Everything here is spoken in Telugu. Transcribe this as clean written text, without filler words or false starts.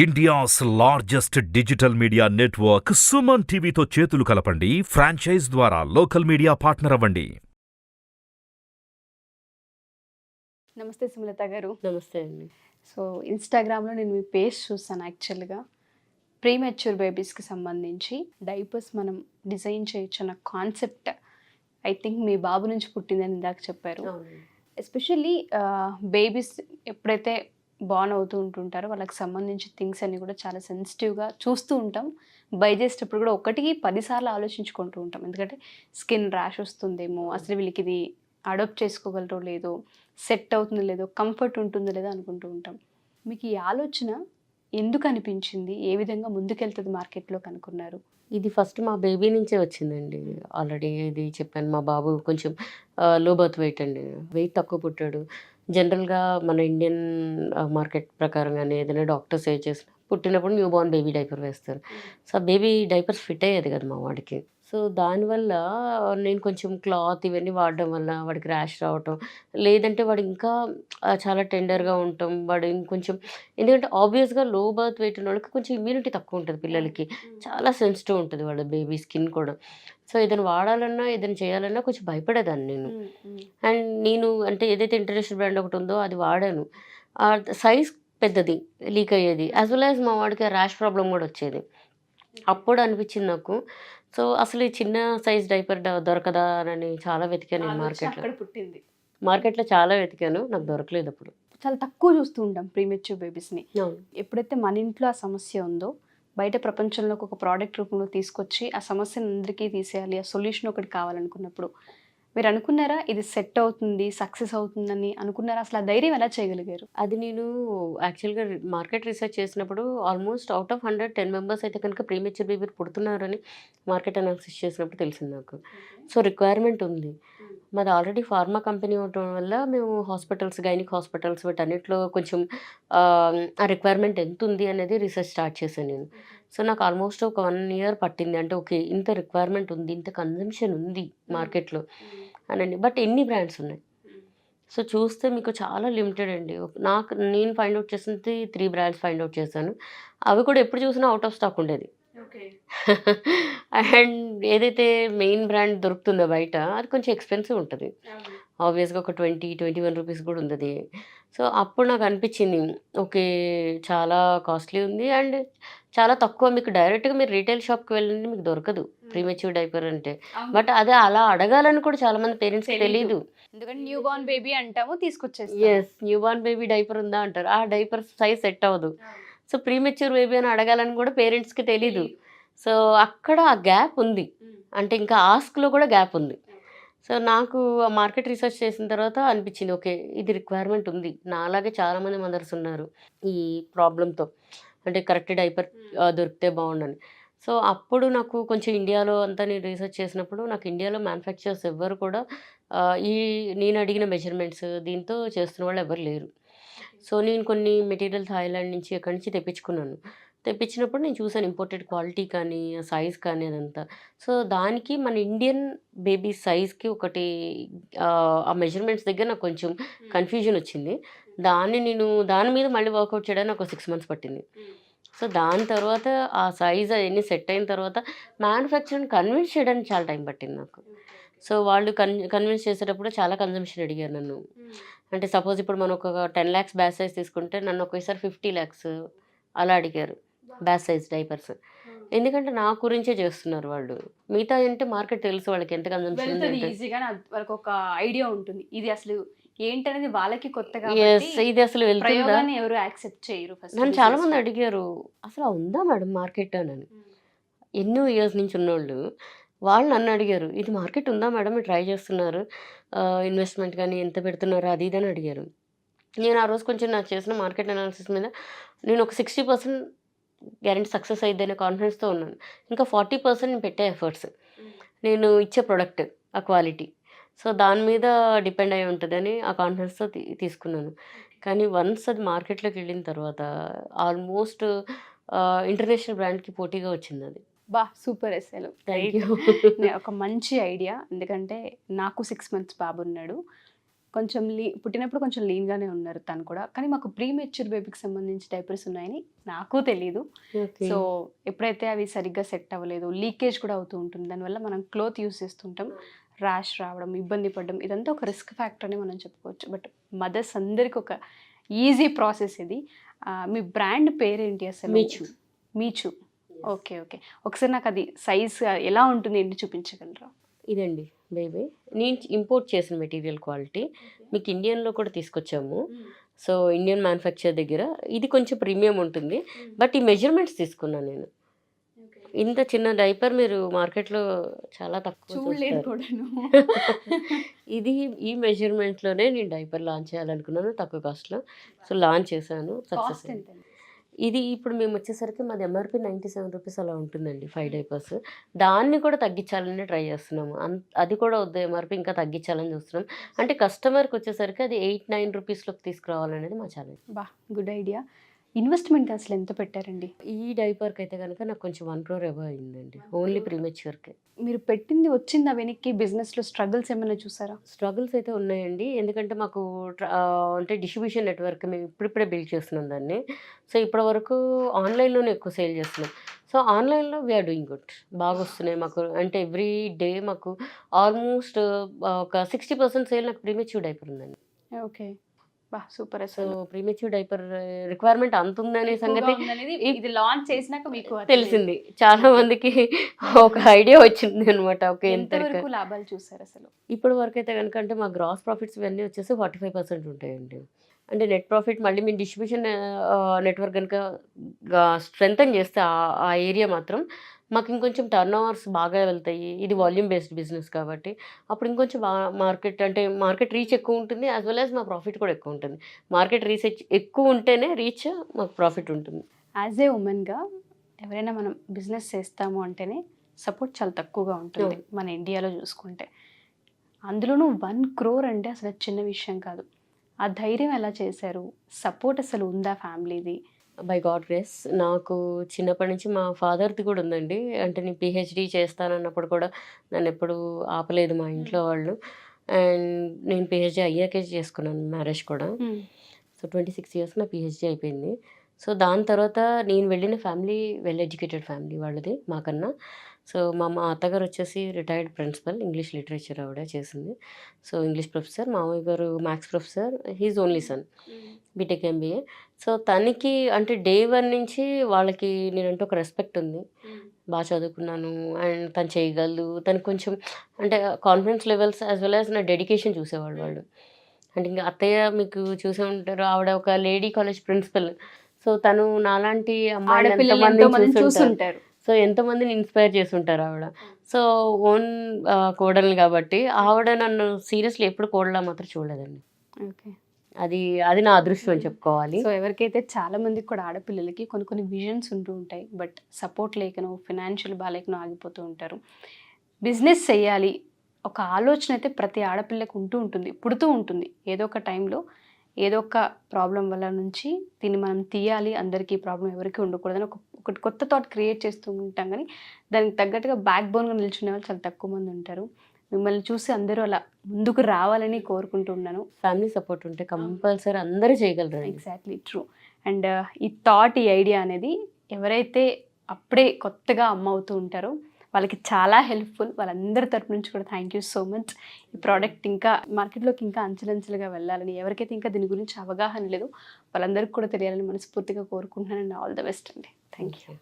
India's largest digital media network Suman టీవీతో చేతులు కలపండి. ఫ్రాంచైజ్ ద్వారా లోకల్ మీడియా పార్ట్నర్ అవ్వండి. నమస్తే సుమలత గారు. నమస్తే అండి. సో ఇన్స్టాగ్రామ్లో నేను మీ పేజ్ చూస్తాను. యాక్చువల్గా ప్రీమెచ్యూర్ బేబీస్కి సంబంధించి డైపర్స్ మనం డిజైన్ చేయొచ్చు అన్న కాన్సెప్ట్ ఐ థింక్ మీ బాబు నుంచి పుట్టిందని ఇందాక చెప్పారు. ఎస్పెషల్లీ బేబీస్ ఎప్పుడైతే బార్న్ అవుతూ ఉంటుంటారో వాళ్ళకి సంబంధించి థింగ్స్ అన్నీ కూడా చాలా సెన్సిటివ్గా చూస్తూ ఉంటాం. బై చేసేటప్పుడు కూడా 1-10 సార్లు ఆలోచించుకుంటూ ఉంటాం. ఎందుకంటే స్కిన్ ర్యాష్ వస్తుందేమో, అసలు వీళ్ళకి ఇది అడాప్ట్ చేసుకోగలరో లేదో, సెట్ అవుతుందో లేదో, కంఫర్ట్ ఉంటుందో లేదో అనుకుంటూ ఉంటాం. మీకు ఈ ఆలోచన ఎందుకు అనిపించింది? ఏ విధంగా ముందుకెళ్తుంది మార్కెట్లోకి అనుకున్నారు? ఇది ఫస్ట్ మా బేబీ నుంచే వచ్చిందండి. ఆల్రెడీ ఇది చెప్పాను, మా బాబు కొంచెం లో బర్త్ వెయిట్ అండి. వెయిట్ తక్కువ పుట్టాడు. జనరల్గా మన ఇండియన్ మార్కెట్ ప్రకారంగానే ఏదైనా డాక్టర్స్ చేసిన పుట్టినప్పుడు న్యూ బార్న్ బేబీ డైపర్ వేస్తారు. సో ఆ బేబీ డైపర్స్ ఫిట్ అయ్యేది కదా మా వాడికి. సో దానివల్ల నేను కొంచెం క్లాత్ ఇవన్నీ వాడడం వల్ల వాడికి ర్యాష్ రావటం, లేదంటే వాడు ఇంకా చాలా టెండర్గా ఉండటం, వాడు ఇంకొంచెం, ఎందుకంటే ఆబ్వియస్గా లో బర్త్ వెయిట్ ఉన్న వాళ్ళకి కొంచెం ఇమ్యూనిటీ తక్కువ ఉంటుంది. పిల్లలకి చాలా సెన్సిటివ్ ఉంటుంది వాళ్ళ బేబీ స్కిన్ కూడా. సో ఏదైనా వాడాలన్నా ఏదైనా చేయాలన్నా కొంచెం భయపడేదాన్ని నేను. అండ్ నేను అంటే ఏదైతే ఇంటర్నేషనల్ బ్రాండ్ ఒకటి ఉందో అది వాడాను. ఆ సైజ్ పెద్దది లీక్ అయ్యేది, యాజ్ వెల్ యాజ్ మా వాడికి ర్యాష్ ప్రాబ్లం కూడా వచ్చేది. అప్పుడు అనిపించింది నాకు, సో అసలు ఈ చిన్న సైజ్ డైపర్ దొరకదా అని చాలా వెతికాను నేను మార్కెట్లో చాలా వెతికాను, నాకు దొరకలేదు. అప్పుడు చాలా తక్కువ చూస్తూ ఉంటాం ప్రీమెచ్యూర్ బేబీస్ని. ఎప్పుడైతే మన ఇంట్లో ఆ సమస్య ఉందో బయట ప్రపంచంలోకి ఒక ప్రోడక్ట్ రూపంలో తీసుకొచ్చి ఆ సమస్యను అందరికీ తీసేయాలి, ఆ సొల్యూషన్ ఒకటి కావాలనుకున్నప్పుడు మీరు అనుకున్నారా ఇది సెట్ అవుతుంది, సక్సెస్ అవుతుందని అనుకున్నారా? అసలు ఆ ధైర్యం ఎలా చేయగలిగారు? అది నేను యాక్చువల్గా మార్కెట్ రీసెర్చ్ చేసినప్పుడు ఆల్మోస్ట్ అవుట్ ఆఫ్ 100 10 మెంబర్స్ అయితే కనుక ప్రీమెచ్యూర్ బేబీ పుడుతున్నారని మార్కెట్ అనాలిసిస్ చేసినప్పుడు తెలిసింది నాకు. సో రిక్వైర్మెంట్ ఉంది. మాది ఆల్రెడీ ఫార్మా కంపెనీ ఉండటం వల్ల మేము హాస్పిటల్స్, గైనిక్ హాస్పిటల్స్ వీటన్నిటిలో కొంచెం ఆ రిక్వైర్మెంట్ ఎంత ఉంది అనేది రీసెర్చ్ స్టార్ట్ చేశాను నేను. సో నాకు ఆల్మోస్ట్ ఒక 1 year పట్టింది. అంటే ఓకే, ఇంత రిక్వైర్మెంట్ ఉంది, ఇంత కన్జంప్షన్ ఉంది మార్కెట్లో అనండి. బట్ ఎన్ని బ్రాండ్స్ ఉన్నాయి? సో చూస్తే మీకు చాలా లిమిటెడ్ అండి. నేను ఫైండ్ అవుట్ చేసింది 3 బ్రాండ్స్ ఫైండ్ అవుట్ చేశాను. అవి కూడా ఎప్పుడు చూసినా అవుట్ ఆఫ్ స్టాక్ ఉండేది. అండ్ ఏదైతే మెయిన్ బ్రాండ్ దొరుకుతుందో బయట అది కొంచెం ఎక్స్పెన్సివ్ ఉంటుంది. ఆబ్వియస్గా ఒక 20-21 రూపీస్ కూడా ఉంది. సో అప్పుడు నాకు అనిపించింది, ఓకే చాలా కాస్ట్లీ ఉంది అండ్ చాలా తక్కువ. మీకు డైరెక్ట్గా మీరు రీటైల్ షాప్కి వెళ్ళండి, మీకు దొరకదు ప్రీమెచ్యూర్ డైపర్ అంటే. బట్ అదే అలా అడగాలని కూడా చాలా మంది పేరెంట్స్కి తెలియదు. ఎందుకంటే న్యూ బార్న్ బేబీ అంటాము, తీసుకొచ్చేస్తాం. Yes, newborn baby diaper ఉందా అంటారు. ఆ డైపర్ సైజ్ సెట్ అవ్వదు. సో ప్రీమెచ్యూర్ బేబీ అని అడగాలని కూడా పేరెంట్స్కి తెలీదు. సో అక్కడ ఆ గ్యాప్ ఉంది. అంటే ఇంకా ఆస్క్లో కూడా గ్యాప్ ఉంది. సో నాకు మార్కెట్ రీసెర్చ్ చేసిన తర్వాత అనిపించింది, ఓకే ఇది రిక్వైర్మెంట్ ఉంది. నాలాగే చాలామంది మదర్స్ ఉన్నారు ఈ ప్రాబ్లంతో, అంటే కరెక్ట్ డైపర్ దొరికితే బాగుండని. సో అప్పుడు నాకు కొంచెం ఇండియాలో అంతా నేను రీసెర్చ్ చేసినప్పుడు నాకు ఇండియాలో మ్యానుఫ్యాక్చరర్స్ ఎవ్వరు కూడా ఈ నేను అడిగిన మెజర్మెంట్స్ దీంతో చేస్తున్న వాళ్ళు ఎవరు లేరు. సో నేను కొన్ని మెటీరియల్ థాయిలాండ్ నుంచి ఎక్కడి నుంచి తెప్పించినప్పుడు నేను చూసాను ఇంపోర్టెడ్ క్వాలిటీ కానీ సైజ్ కానీ అదంతా. సో దానికి మన ఇండియన్ బేబీ సైజ్కి ఒకటి ఆ మెజర్మెంట్స్ దగ్గర నాకు కొంచెం కన్ఫ్యూజన్ వచ్చింది. దాని మీద మళ్ళీ వర్కౌట్ చేయడానికి ఒక 6 months పట్టింది. సో దాని తర్వాత ఆ సైజ్ అవన్నీ సెట్ అయిన తర్వాత మ్యానుఫ్యాక్చరింగ్ కన్విన్స్ చేయడానికి చాలా టైం పట్టింది నాకు. సో వాళ్ళు కన్విన్స్ చేసేటప్పుడు చాలా కన్జంప్షన్ అడిగారు నన్ను. అంటే సపోజ్ ఇప్పుడు మనం ఒక 10 lakhs బ్యాచ్ సైజ్ తీసుకుంటే నన్ను ఒకేసారి 50 lakhs అలా అడిగారు బ్యాచ్ సైజ్ డైపర్స్. ఎందుకంటే నా గురించే చేస్తున్నారు వాళ్ళు. మిగతా అంటే మార్కెట్ తెలుసు వాళ్ళకి ఎంత కన్జంప్షన్ ఉంది. ఈజీగా వాళ్ళకి ఒక ఐడియా ఉంటుంది, ఇది అసలు ఏంటనేది వాళ్ళకి కొత్తగా. ఇది అసలు వెళ్తుందా, ఎవరు యాక్సెప్ట్ చేయరు. నన్ను చాలా మంది అడిగారు అసలు ఉందా మేడం మార్కెట్ అని. ఎన్నో ఇయర్స్ నుంచి ఉన్నోళ్ళు వాళ్ళు నన్ను అడిగారు, ఇది మార్కెట్ ఉందా మేడం, మీరు ట్రై చేస్తున్నారు, ఇన్వెస్ట్మెంట్ కానీ ఎంత పెడుతున్నారు అది ఇది అని అడిగారు. నేను ఆ రోజు కొంచెం నాకు చేసిన మార్కెట్ అనాలిసిస్ మీద నేను ఒక 60% గ్యారెంటీ సక్సెస్ అయ్యిద్దనే కాన్ఫిడెన్స్తో ఉన్నాను. ఇంకా 40% నేను పెట్టే ఎఫర్ట్స్, నేను ఇచ్చే ప్రోడక్ట్ ఆ క్వాలిటీ, సో దాని మీద డిపెండ్ అయి ఉంటుందని ఆ కాన్ఫిడెన్స్తో తీసుకున్నాను. కానీ వన్స్ అది మార్కెట్లోకి వెళ్ళిన తర్వాత ఆల్మోస్ట్ ఇంటర్నేషనల్ బ్రాండ్కి పోటీగా వచ్చింది అది. సూపర్ అసలు. Thank you. ఒక మంచి ఐడియా. ఎందుకంటే నాకు 6 months బాబు ఉన్నాడు. కొంచెం పుట్టినప్పుడు కొంచెం లీన్గానే ఉన్నారు తను కూడా, కానీ మాకు ప్రీ మెచ్యూర్ బేబీకి సంబంధించి డైపర్స్ ఉన్నాయని నాకు తెలీదు. ఓకే. సో ఎప్పుడైతే అవి సరిగ్గా సెట్ అవ్వలేదు, లీకేజ్ కూడా అవుతూ ఉంటుంది, దానివల్ల మనం క్లోత్ యూస్ చేస్తుంటాం, ర్యాష్ రావడం, ఇబ్బంది పడడం, ఇదంతా ఒక రిస్క్ ఫ్యాక్టర్ అని మనం చెప్పుకోవచ్చు. బట్ మదర్స్ అందరికి ఒక ఈజీ ప్రాసెస్ ఇది. మీ బ్రాండ్ పేరేంటి అసలు? మీచు. మీచు. ఓకే ఓకే, ఒకసారి నాకు అది సైజ్ ఎలా ఉంటుంది ఏంటి చూపించగలరా? ఇదండి బేబీ. నేను ఇంపోర్ట్ చేసిన మెటీరియల్ క్వాలిటీ మీకు ఇండియన్లో కూడా తీసుకొచ్చాము. సో ఇండియన్ మ్యానుఫ్యాక్చర్ దగ్గర ఇది కొంచెం ప్రీమియం ఉంటుంది. బట్ ఈ మెజర్మెంట్స్ తీసుకున్నాను నేను. ఇంత చిన్న డైపర్ మీరు మార్కెట్లో చాలా తక్కువ చూడలేదు చూస్తారు. కూడాను. ఇది ఈ మెజర్మెంట్లోనే నేను డైపర్ లాంచ్ చేయాలనుకున్నాను తక్కువ కాస్ట్లో. సో లాంచ్ చేశాను, సక్సెస్ కాస్ట్ అయింది. ఎంత? ఇది ఇప్పుడు మేము వచ్చేసరికి మాది ఎంఆర్పి 97 రూపీస్ అలా ఉంటుందండి 5 డైపర్స్. దాన్ని కూడా తగ్గించాలని ట్రై చేస్తున్నాము. అది కూడా వద్దు, ఎంఆర్పి ఇంకా తగ్గించాలని చూస్తున్నాం. అంటే కస్టమర్కి వచ్చేసరికి అది 8-9 రూపీస్లోకి తీసుకురావాలనేది మా ఛాలెంజ్. బా, గుడ్ ఐడియా. ఇన్వెస్ట్మెంట్ అసలు ఎంత పెట్టారండి? ఈ డైపర్కి అయితే కనుక నాకు కొంచెం 1 crore అబవ్ అయిందండి, ఓన్లీ ప్రీమెచ్యూర్కి. మీరు పెట్టింది వచ్చిందా వెనక్కి? బిజినెస్లో స్ట్రగుల్స్ ఏమైనా చూసారా? స్ట్రగుల్స్ అయితే ఉన్నాయండి. ఎందుకంటే మాకు అంటే డిస్ట్రిబ్యూషన్ నెట్వర్క్ మేము ఇప్పుడిప్పుడే బిల్డ్ చేస్తున్నాం దాన్ని. సో ఇప్పటి వరకు ఆన్లైన్లోనే ఎక్కువ సేల్ చేస్తున్నాం. సో ఆన్లైన్లో వీఆర్ డూయింగ్ గుడ్, బాగా వస్తున్నాయి మాకు. అంటే ఎవ్రీ డే మాకు ఆల్మోస్ట్ ఒక 60% సేల్ నాకు ప్రీమెచ్యూర్ డైపర్ ఉందండి. ఓకే, బా సూపర్. సో అసలు ప్రీమెచ్యూర్ డైపర్ రిక్వైర్మెంట్ అంత ఉందనే సంగతి ఇది లాంచ్ చేసినాక మీకు తెలిసింది. చాలా మందికి ఒక ఐడియా వచ్చింది అనమాట. ఓకే, ఎంతవరకు లాభాలు చూసారు అసలు? ఇప్పటి వరకు అయితే కనుక అంటే మా గ్రాస్ ప్రాఫిట్స్ ఇవన్నీ వచ్చేసి 45% ఉంటాయండి. అంటే నెట్ ప్రాఫిట్ మళ్ళీ మేము డిస్ట్రిబ్యూషన్ నెట్వర్క్ కనుక స్ట్రెంగ్తన్ చేస్తే ఆ ఏరియా మాత్రం మాకు ఇంకొంచెం టర్న్ ఓవర్స్ బాగా వెళ్తాయి. ఇది వాల్యూమ్ బేస్డ్ బిజినెస్ కాబట్టి అప్పుడు ఇంకొంచెం బాగా మార్కెట్ రీచ్ ఎక్కువ ఉంటుంది, యాజ్ వెల్ యాజ్ మా ప్రాఫిట్ కూడా ఎక్కువ ఉంటుంది. మార్కెట్ రీచ్ ఎక్కువ ఉంటేనే రీచ్ మాకు ప్రాఫిట్ ఉంటుంది. యాజ్ ఏ ఉమెన్గా ఎవరైనా మనం బిజినెస్ చేస్తాము అంటేనే సపోర్ట్ చాలా తక్కువగా ఉంటుంది మన ఇండియాలో చూసుకుంటే. అందులోనూ 1 crore అంటే అసలు చిన్న విషయం కాదు. ఆ ధైర్యం ఎలా చేశారు? సపోర్ట్ అసలు ఉందా ఫ్యామిలీది? బై గాడ్ గ్రేస్ నాకు చిన్నప్పటి నుంచి మా ఫాదర్ది కూడా ఉందండి. అంటే నేను పిహెచ్డి చేస్తానన్నప్పుడు కూడా నన్ను ఎప్పుడు ఆపలేదు మా ఇంట్లో వాళ్ళు. అండ్ నేను పిహెచ్డి అయ్యాకే చేసుకున్నాను మ్యారేజ్ కూడా. సో 26 years నా పిహెచ్డి అయిపోయింది. సో దాని తర్వాత నేను వెళ్ళిన ఫ్యామిలీ వెల్ ఎడ్యుకేటెడ్ ఫ్యామిలీ వాళ్ళది మాకన్నా. సో మా అత్తగారు వచ్చేసి రిటైర్డ్ ప్రిన్సిపల్, ఇంగ్లీష్ లిటరేచర్ ఆవిడ చేసింది. సో ఇంగ్లీష్ ప్రొఫెసర్, మామయ్య గారు maths professor, he's only son, BTech MBA. So తనకి అంటే డే 1 నుంచి వాళ్ళకి నేనంటే ఒక రెస్పెక్ట్ ఉంది. బాగా చదువుకున్నాను అండ్ తను చేయగలదు. తనకు కొంచెం అంటే confidence levels as well as నా డెడికేషన్ చూసేవాళ్ళు వాళ్ళు. అంటే ఇంకా అత్తయ్య మీకు చూసే ఉంటారు, ఆవిడ ఒక లేడీ కాలేజ్ ప్రిన్సిపల్. సో తను నాలాంటి అమ్మాయిలు ఎంతమందిని చూస్తుంటారు. సో ఎంతమందిని ఇన్స్పైర్ చేస్తుంటారు ఆవిడ. సో ఓన్ కోడల్ని కాబట్టి ఆవిడ నన్ను సీరియస్లీ ఎప్పుడు కోడలా మాత్రం చూడలేదండి. ఓకే, అది నా అదృష్టం అని చెప్పుకోవాలి. సో ఎవరికైతే చాలా మందికి కూడా ఆడపిల్లలకి కొన్ని విజన్స్ ఉంటూ ఉంటాయి, బట్ సపోర్ట్ లేకనో ఫినాన్షియల్ బాగాలేకనో ఆగిపోతూ ఉంటారు. బిజినెస్ చేయాలి ఒక ఆలోచన అయితే ప్రతి ఆడపిల్లకు ఉంటుంది, పుడుతూ ఉంటుంది. ఏదో ఒక టైంలో ఏదో ఒక ప్రాబ్లం వల్ల నుంచి దీన్ని మనం తీయాలి, అందరికీ ప్రాబ్లం ఎవరికి ఉండకూడదని ఒకటి కొత్త థాట్ క్రియేట్ చేస్తూ ఉంటాం. కానీ దానికి తగ్గట్టుగా బ్యాక్ బోన్గా నిల్చునే వాళ్ళు చాలా తక్కువ మంది ఉంటారు. మిమ్మల్ని చూసి అందరూ అలా ముందుకు రావాలని కోరుకుంటున్నాను. ఫ్యామిలీ సపోర్ట్ ఉంటే కంపల్సరీ అందరూ చేయగలరు. Exactly true. అండ్ ఈ థాట్, ఈ ఐడియా అనేది ఎవరైతే అప్పుడే కొత్తగా అమ్మ అవుతూ ఉంటారో వాళ్ళకి చాలా హెల్ప్ఫుల్. వాళ్ళందరి తరపు నుంచి కూడా థ్యాంక్ యూ సో మచ్. ఈ ప్రోడక్ట్ ఇంకా మార్కెట్లోకి ఇంకా అంచెలంచెలుగా వెళ్ళాలని, ఎవరికైతే ఇంకా దీని గురించి అవగాహన లేదు వాళ్ళందరికీ కూడా తెలియాలని మనస్ఫూర్తిగా కోరుకుంటున్నాను. అండ్ ఆల్ ద బెస్ట్ అండి. Thank you.